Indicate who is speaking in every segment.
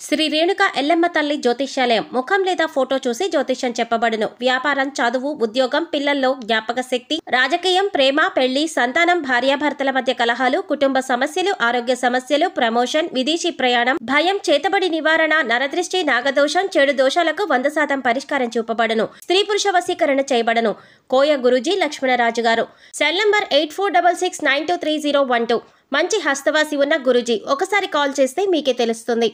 Speaker 1: శ్రీ రేణుక ఎల్లమ్మ తల్లి జ్యోతిష్యాలయం ముఖం లేదా ఫోటో చూసి జ్యోతిష్యం చెప్పబడును. వ్యాపారం, చదువు, ఉద్యోగం, పిల్లల్లో జ్ఞాపక శక్తి, రాజకీయం, ప్రేమ, పెళ్లి, సంతానం, భార్యాభర్తల మధ్య కలహాలు, కుటుంబ సమస్యలు, ఆరోగ్య సమస్యలు, ప్రమోషన్, విదేశీ ప్రయాణం, భయం, చేతబడి నివారణ, నరదృష్టి, నాగదోషం, చెడు దోషాలకు 100% పరిష్కారం చూపబడును. స్త్రీ పురుష వశీకరణ చేయబడును. కోయ గురూజీ లక్ష్మణరాజు గారు. Cell number 8466923012. మంచి హస్తవాసి ఉన్న గురూజీ. ఒకసారి కాల్ చేస్తే మీకే తెలుస్తుంది.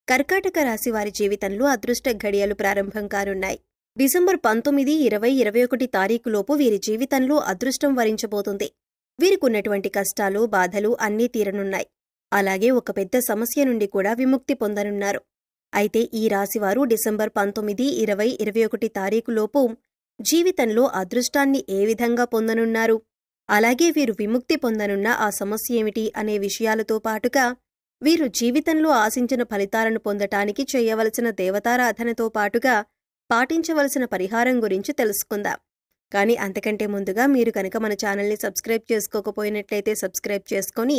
Speaker 2: కర్కాటక రాశి వారి జీవితంలో అదృష్ట ఘడియలు ప్రారంభం కానున్నాయి. డిసెంబర్ 19, 20, 21 తారీఖులోపు వీరి జీవితంలో అదృష్టం వరించబోతుంది. వీరికున్నటువంటి కష్టాలు, బాధలు అన్నీ తీరనున్నాయి. అలాగే ఒక పెద్ద సమస్య నుండి కూడా విముక్తి పొందనున్నారు. అయితే ఈ రాశివారు డిసెంబర్ 19, 20, 21 తారీఖులోపు జీవితంలో అదృష్టాన్ని ఏ విధంగా పొందనున్నారు, అలాగే వీరు విముక్తి పొందనున్న ఆ సమస్య ఏమిటి అనే విషయాలతో పాటుగా వీరు జీవితంలో ఆశించిన ఫలితాలను పొందటానికి చేయవలసిన దేవతారాధనతో పాటుగా పాటించవలసిన పరిహారం గురించి తెలుసుకుందాం. కానీ అంతకంటే ముందుగా మీరు కనుక మన ఛానల్ని సబ్స్క్రైబ్ చేసుకోకపోయినట్లయితే సబ్స్క్రైబ్ చేసుకొని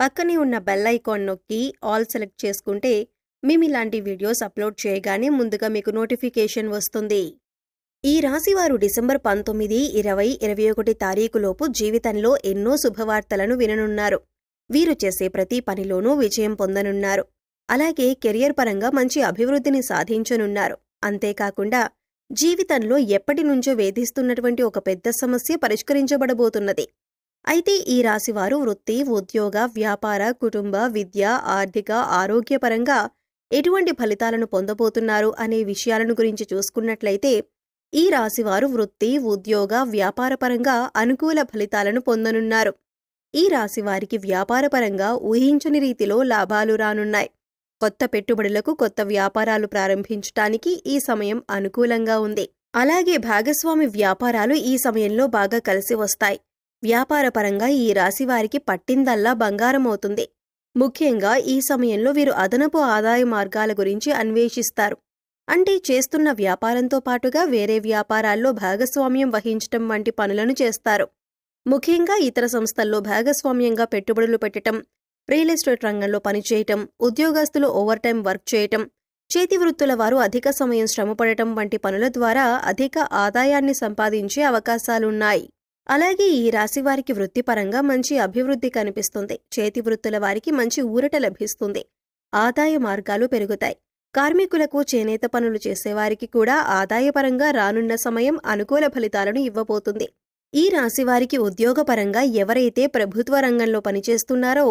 Speaker 2: పక్కనే ఉన్న బెల్ ఐకాన్ నొక్కి ఆల్ సెలెక్ట్ చేసుకుంటే మేమిలాంటి వీడియోస్ అప్లోడ్ చేయగానే ముందుగా మీకు నోటిఫికేషన్ వస్తుంది. ఈ రాశివారు డిసెంబర్ 19, 20, 21 తారీఖులోపు జీవితంలో ఎన్నో శుభవార్తలను విననున్నారు. వీరు చేసే ప్రతి పనిలోనూ విజయం పొందనున్నారు. అలాగే కెరియర్ పరంగా మంచి అభివృద్ధిని సాధించనున్నారు. అంతేకాకుండా జీవితంలో ఎప్పటినుంచో వేధిస్తున్నటువంటి ఒక పెద్ద సమస్య పరిష్కరించబడబోతున్నది. అయితే ఈ రాశివారు వృత్తి, ఉద్యోగ, వ్యాపార, కుటుంబ, విద్య, ఆర్థిక, ఆరోగ్యపరంగా ఎటువంటి ఫలితాలను పొందబోతున్నారు అనే విషయాలను గురించి చూసుకున్నట్లయితే ఈ రాశివారు వృత్తి, ఉద్యోగ, వ్యాపారపరంగా అనుకూల ఫలితాలను పొందనున్నారు. ఈ రాశివారికి వ్యాపారపరంగా ఊహించని రీతిలో లాభాలు రానున్నాయి. కొత్త పెట్టుబడులకు, కొత్త వ్యాపారాలు ప్రారంభించటానికి ఈ సమయం అనుకూలంగా ఉంది. అలాగే భాగస్వామి వ్యాపారాలు ఈ సమయంలో బాగా కలిసి వస్తాయి. వ్యాపారపరంగా ఈ రాశివారికి పట్టిందల్లా బంగారం అవుతుంది. ముఖ్యంగా ఈ సమయంలో వీరు అదనపు ఆదాయ మార్గాల గురించి అన్వేషిస్తారు. అంటే చేస్తున్న వ్యాపారంతో పాటుగా వేరే వ్యాపారాల్లో భాగస్వామ్యం వహించటం వంటి పనులను చేస్తారు. ముఖ్యంగా ఇతర సంస్థల్లో భాగస్వామ్యంగా పెట్టుబడులు పెట్టడం, రియల్ ఎస్టేట్ రంగంలో పనిచేయటం, ఉద్యోగస్తులు ఓవర్ టైం వర్క్ చేయటం, చేతివృత్తుల వారు అధిక సమయం శ్రమపడటం వంటి పనుల ద్వారా అధిక ఆదాయాన్ని సంపాదించే అవకాశాలున్నాయి. అలాగే ఈ రాశివారికి వృత్తిపరంగా మంచి అభివృద్ధి కనిపిస్తుంది. చేతివృత్తుల వారికి మంచి ఊరట లభిస్తుంది. ఆదాయ మార్గాలు పెరుగుతాయి. కార్మికులకు, చేనేత పనులు చేసేవారికి కూడా ఆదాయపరంగా రానున్న సమయం అనుకూల ఫలితాలను ఇవ్వబోతుంది. ఈ రాశివారికి ఉద్యోగపరంగా ఎవరైతే ప్రభుత్వ రంగంలో పనిచేస్తున్నారో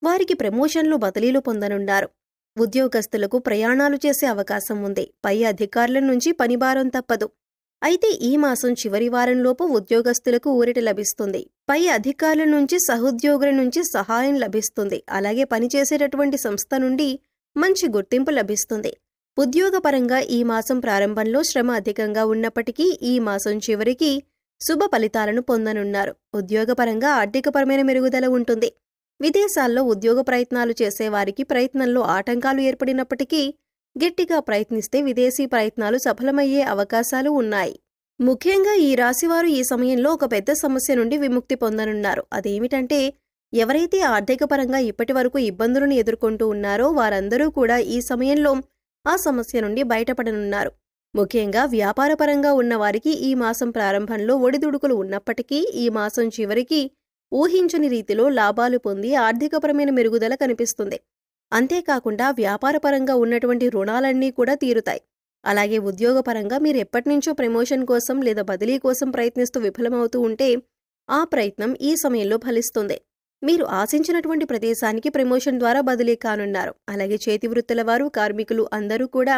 Speaker 2: వారికి ప్రమోషన్లు, బదిలీలు పొందనున్నారు. ఉద్యోగస్తులకు ప్రయాణాలు చేసే అవకాశం ఉంది. పై అధికారుల నుంచి పనిభారం తప్పదు. అయితే ఈ మాసం చివరి వారంలోపు ఉద్యోగస్తులకు ఊరట లభిస్తుంది. పై అధికారుల నుంచి, సహోద్యోగుల నుంచి సహాయం లభిస్తుంది. అలాగే పనిచేసేటటువంటి సంస్థ నుండి మంచి గుర్తింపు లభిస్తుంది. ఉద్యోగపరంగా ఈ మాసం ప్రారంభంలో శ్రమ అధికంగా ఉన్నప్పటికీ ఈ మాసం చివరికి శుభ ఫలితాలను పొందనున్నారు. ఉద్యోగపరంగా ఆర్థికపరమైన మెరుగుదల ఉంటుంది. విదేశాల్లో ఉద్యోగ ప్రయత్నాలు చేసేవారికి ప్రయత్నంలో ఆటంకాలు ఏర్పడినప్పటికీ గట్టిగా ప్రయత్నిస్తే విదేశీ ప్రయత్నాలు సఫలమయ్యే అవకాశాలు ఉన్నాయి. ముఖ్యంగా ఈ రాశివారు ఈ సమయంలో ఒక పెద్ద సమస్య నుండి విముక్తి పొందనున్నారు. అదేమిటంటే ఎవరైతే ఆర్థికపరంగా ఇప్పటి వరకు ఇబ్బందులను ఎదుర్కొంటూ ఉన్నారో వారందరూ కూడా ఈ సమయంలో ఆ సమస్య నుండి బయటపడనున్నారు. ముఖ్యంగా వ్యాపారపరంగా ఉన్నవారికి ఈ మాసం ప్రారంభంలో ఒడిదుడుకులు ఉన్నప్పటికీ ఈ మాసం చివరికి ఊహించని రీతిలో లాభాలు పొంది ఆర్థికపరమైన మెరుగుదల కనిపిస్తుంది. అంతేకాకుండా వ్యాపారపరంగా ఉన్నటువంటి రుణాలన్నీ కూడా తీరుతాయి. అలాగే ఉద్యోగపరంగా మీరు ఎప్పటినుంచో ప్రమోషన్ కోసం లేదా బదిలీ కోసం ప్రయత్నిస్తూ విఫలమవుతూ ఉంటే ఆ ప్రయత్నం ఈ సమయంలో ఫలిస్తుంది. మీరు ఆశించినటువంటి ప్రదేశానికి ప్రమోషన్ ద్వారా బదిలీ కానున్నారు. అలాగే చేతివృత్తుల వారు, కార్మికులు అందరూ కూడా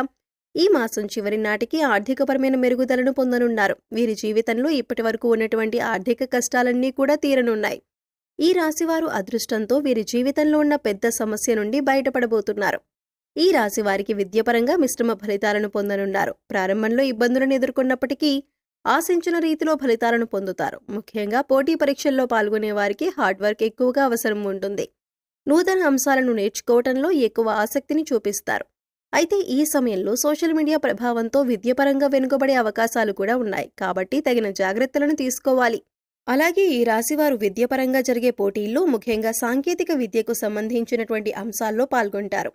Speaker 2: ఈ మాసం చివరి నాటికి ఆర్థికపరమైన మెరుగుదలను పొందనున్నారు. వీరి జీవితంలో ఇప్పటి వరకు ఉన్నటువంటి ఆర్థిక కష్టాలన్నీ కూడా తీరనున్నాయి. ఈ రాశివారు అదృష్టంతో వీరి జీవితంలో ఉన్న పెద్ద సమస్య నుండి బయటపడబోతున్నారు. ఈ రాశివారికి విద్యపరంగా మిశ్రమ ఫలితాలను పొందనున్నారు. ప్రారంభంలో ఇబ్బందులను ఎదుర్కొన్నప్పటికీ ఆశించిన రీతిలో ఫలితాలను పొందుతారు. ముఖ్యంగా పోటీ పరీక్షల్లో పాల్గొనే వారికి హార్డ్ వర్క్ ఎక్కువగా అవసరం ఉంటుంది. నూతన అంశాలను నేర్చుకోవటంలో ఎక్కువ ఆసక్తిని చూపిస్తారు. అయితే ఈ సమయంలో సోషల్ మీడియా ప్రభావంతో విద్యపరంగా వెనుకబడే అవకాశాలు కూడా ఉన్నాయి. కాబట్టి తగిన జాగ్రత్తలను తీసుకోవాలి. అలాగే ఈ రాశివారు విద్యపరంగా జరిగే పోటీల్లో ముఖ్యంగా సాంకేతిక విద్యకు సంబంధించినటువంటి అంశాల్లో పాల్గొంటారు.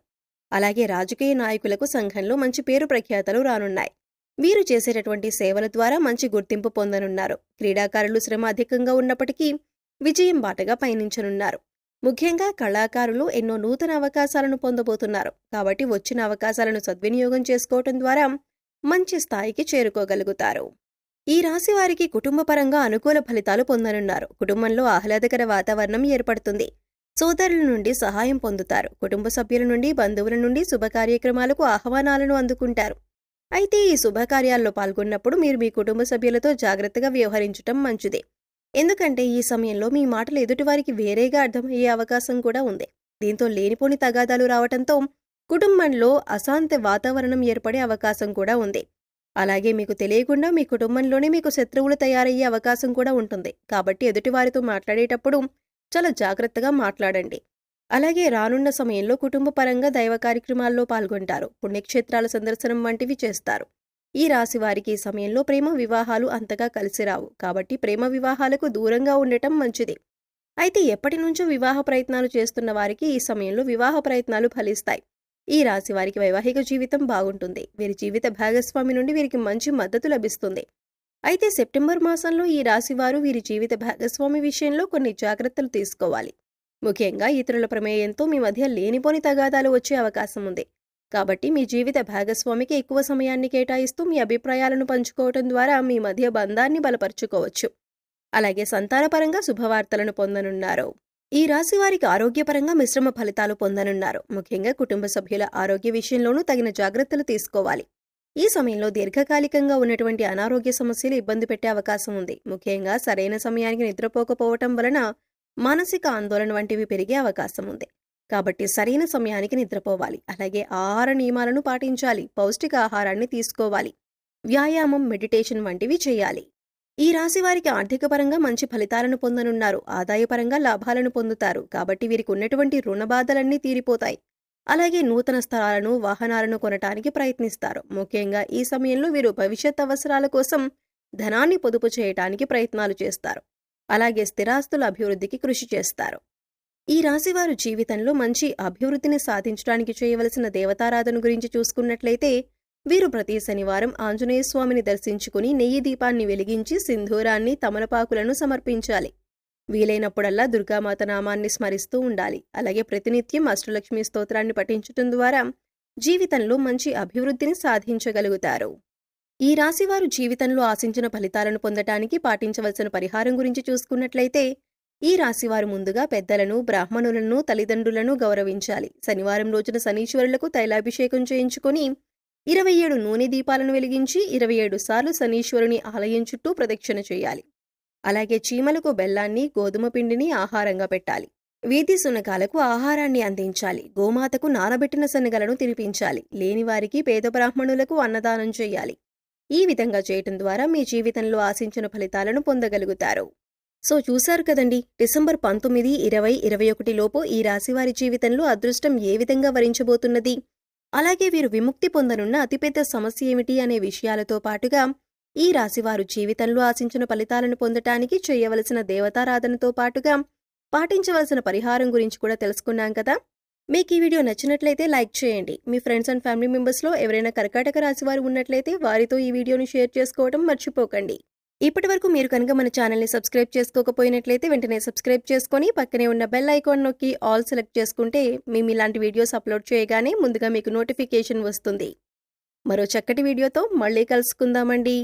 Speaker 2: అలాగే రాజకీయ నాయకులకు సంఘంలో మంచి పేరు ప్రఖ్యాతలు రానున్నాయి. వీరు చేసేటటువంటి సేవల ద్వారా మంచి గుర్తింపు పొందనున్నారు. క్రీడాకారులు శ్రమ అధికంగా ఉన్నప్పటికీ విజయం బాటగా పయనించనున్నారు. ముఖ్యంగా కళాకారులు ఎన్నో నూతన అవకాశాలను పొందబోతున్నారు. కాబట్టి వచ్చిన అవకాశాలను సద్వినియోగం చేసుకోవటం ద్వారా మంచి స్థాయికి చేరుకోగలుగుతారు. ఈ రాశి వారికి కుటుంబపరంగా అనుకూల ఫలితాలు పొందనున్నారు. కుటుంబంలో ఆహ్లాదకర వాతావరణం ఏర్పడుతుంది. సోదరుల నుండి సహాయం పొందుతారు. కుటుంబ సభ్యుల నుండి, బంధువుల నుండి శుభ కార్యక్రమాలకు ఆహ్వానాలను అందుకుంటారు. అయితే ఈ శుభకార్యాల్లో పాల్గొన్నప్పుడు మీరు మీ కుటుంబ సభ్యులతో జాగ్రత్తగా వ్యవహరించటం మంచిది. ఎందుకంటే ఈ సమయంలో మీ మాటలు ఎదుటివారికి వేరేగా అర్థమయ్యే అవకాశం కూడా ఉంది. దీంతో లేనిపోని తగాదాలు రావటంతో కుటుంబంలో అశాంతి వాతావరణం ఏర్పడే అవకాశం కూడా ఉంది. అలాగే మీకు తెలియకుండా మీ కుటుంబంలోనే మీకు శత్రువులు తయారయ్యే అవకాశం కూడా ఉంటుంది. కాబట్టి ఎదుటివారితో మాట్లాడేటప్పుడు చాలా జాగ్రత్తగా మాట్లాడండి. అలాగే రానున్న సమయంలో కుటుంబ పరంగా దైవ కార్యక్రమాల్లో పాల్గొంటారు. పుణ్యక్షేత్రాల సందర్శనం వంటివి చేస్తారు. ఈ రాశి వారికి ఈ సమయంలో ప్రేమ వివాహాలు అంతగా కలిసి రావు. కాబట్టి ప్రేమ వివాహాలకు దూరంగా ఉండటం మంచిది. అయితే ఎప్పటి నుంచో వివాహ ప్రయత్నాలు చేస్తున్న వారికి ఈ సమయంలో వివాహ ప్రయత్నాలు ఫలిస్తాయి. ఈ రాశి వారికి వైవాహిక జీవితం బాగుంటుంది. వీరి జీవిత భాగస్వామి నుండి వీరికి మంచి మద్దతు లభిస్తుంది. అయితే సెప్టెంబర్ మాసంలో ఈ రాశి వారు వీరి జీవిత భాగస్వామి విషయంలో కొన్ని జాగ్రత్తలు తీసుకోవాలి. ముఖ్యంగా ఇతరుల ప్రమేయంతో మీ మధ్య లేనిపోని తగాదాలు వచ్చే అవకాశం ఉంది. కాబట్టి మీ జీవిత భాగస్వామికి ఎక్కువ సమయాన్ని కేటాయిస్తూ మీ అభిప్రాయాలను పంచుకోవటం ద్వారా మీ మధ్య బంధాన్ని బలపరుచుకోవచ్చు. అలాగే సంతానపరంగా శుభవార్తలను పొందనున్నారు. ఈ రాశి వారికి ఆరోగ్యపరంగా మిశ్రమ ఫలితాలు పొందనున్నారు. ముఖ్యంగా కుటుంబ సభ్యుల ఆరోగ్య విషయంలోనూ తగిన జాగ్రత్తలు తీసుకోవాలి. ఈ సమయంలో దీర్ఘకాలికంగా ఉన్నటువంటి అనారోగ్య సమస్యలు ఇబ్బంది పెట్టే అవకాశం ఉంది. ముఖ్యంగా సరైన సమయానికి నిద్రపోకపోవటం వలన మానసిక ఆందోళన వంటివి పెరిగే అవకాశం ఉంది. కాబట్టి సరైన సమయానికి నిద్రపోవాలి. అలాగే ఆహార నియమాలను పాటించాలి. పౌష్టిక ఆహారాన్ని తీసుకోవాలి. వ్యాయామం, మెడిటేషన్ వంటివి చేయాలి. ఈ రాశి వారికి ఆర్థిక పరంగా మంచి ఫలితాలను పొందనున్నారు. ఆదాయపరంగా లాభాలను పొందుతారు. కాబట్టి వీరికి ఉన్నటువంటి రుణ బాధలన్నీ తీరిపోతాయి. అలాగే నూతన స్థలాలను, వాహనాలను కొనటానికి ప్రయత్నిస్తారు. ముఖ్యంగా ఈ సమయంలో వీరు భవిష్యత్ అవసరాల కోసం ధనాన్ని పొదుపు చేయటానికి ప్రయత్నాలు చేస్తారు. అలాగే స్థిరాస్తుల అభివృద్ధికి కృషి చేస్తారు. ఈ రాశివారు జీవితంలో మంచి అభివృద్ధిని సాధించడానికి చేయవలసిన దేవతారాధన గురించి చూసుకున్నట్లయితే వీరు ప్రతి శనివారం ఆంజనేయ స్వామిని దర్శించుకుని నెయ్యి దీపాన్ని వెలిగించి సింధూరాన్ని, తమలపాకులను సమర్పించాలి. వీలైనప్పుడల్లా దుర్గామాత నామాన్ని స్మరిస్తూ ఉండాలి. అలాగే ప్రతినిత్యం అష్టలక్ష్మి స్తోత్రాన్ని పఠించటం ద్వారా జీవితంలో మంచి అభివృద్ధిని సాధించగలుగుతారు. ఈ రాశివారు జీవితంలో ఆశించిన ఫలితాలను పొందటానికి పాటించవలసిన పరిహారం గురించి చూసుకున్నట్లయితే ఈ రాశివారు ముందుగా పెద్దలను, బ్రాహ్మణులను, తల్లిదండ్రులను గౌరవించాలి. శనివారం రోజున శనీశ్వరులకు తైలాభిషేకం చేయించుకొని 27 నూనె దీపాలను వెలిగించి 27 సార్లు శనీశ్వరుని ఆలయం చుట్టూ ప్రదక్షిణ చేయాలి. అలాగే చీమలకు బెల్లాన్ని, గోధుమ పిండిని ఆహారంగా పెట్టాలి. వీధి సునకాలకు ఆహారాన్ని అందించాలి. గోమాతకు నానబెట్టిన శనగలను తినిపించాలి. లేనివారికి పేద బ్రాహ్మణులకు అన్నదానం చేయాలి. ఈ విధంగా చేయటం ద్వారా మీ జీవితంలో ఆశించిన ఫలితాలను పొందగలుగుతారు. సో చూశారు కదండి, డిసెంబర్ 19, 20, 21 లోపు ఈ రాశివారి జీవితంలో అదృష్టం ఏ విధంగా వరించబోతున్నది, అలాగే వీరు విముక్తి పొందనున్న అతిపెద్ద సమస్య ఏమిటి అనే విషయాలతో పాటుగా ఈ రాశివారు జీవితంలో ఆశించిన ఫలితాలను పొందటానికి చేయవలసిన దేవతారాధనతో పాటుగా పాటించవలసిన పరిహారం గురించి కూడా తెలుసుకున్నాం కదా. మీకు ఈ వీడియో నచ్చినట్లయితే లైక్ చేయండి. మీ ఫ్రెండ్స్ అండ్ ఫ్యామిలీ మెంబర్స్లో ఎవరైనా కర్కాటక రాశివారు ఉన్నట్లయితే వారితో ఈ వీడియోని షేర్ చేసుకోవడం మర్చిపోకండి. ఇప్పటి వరకు మీరు కనుక మన ఛానల్ని సబ్స్క్రైబ్ చేసుకోకపోయినట్లయితే వెంటనే సబ్స్క్రైబ్ చేసుకొని పక్కనే ఉన్న బెల్ ఐకాన్ నొక్కి ఆల్ సెలెక్ట్ చేసుకుంటే మేము ఇలాంటి వీడియోస్ అప్లోడ్ చేయగానే ముందుగా మీకు నోటిఫికేషన్ వస్తుంది. మరో చక్కటి వీడియోతో మళ్ళీ కలుసుకుందామండి.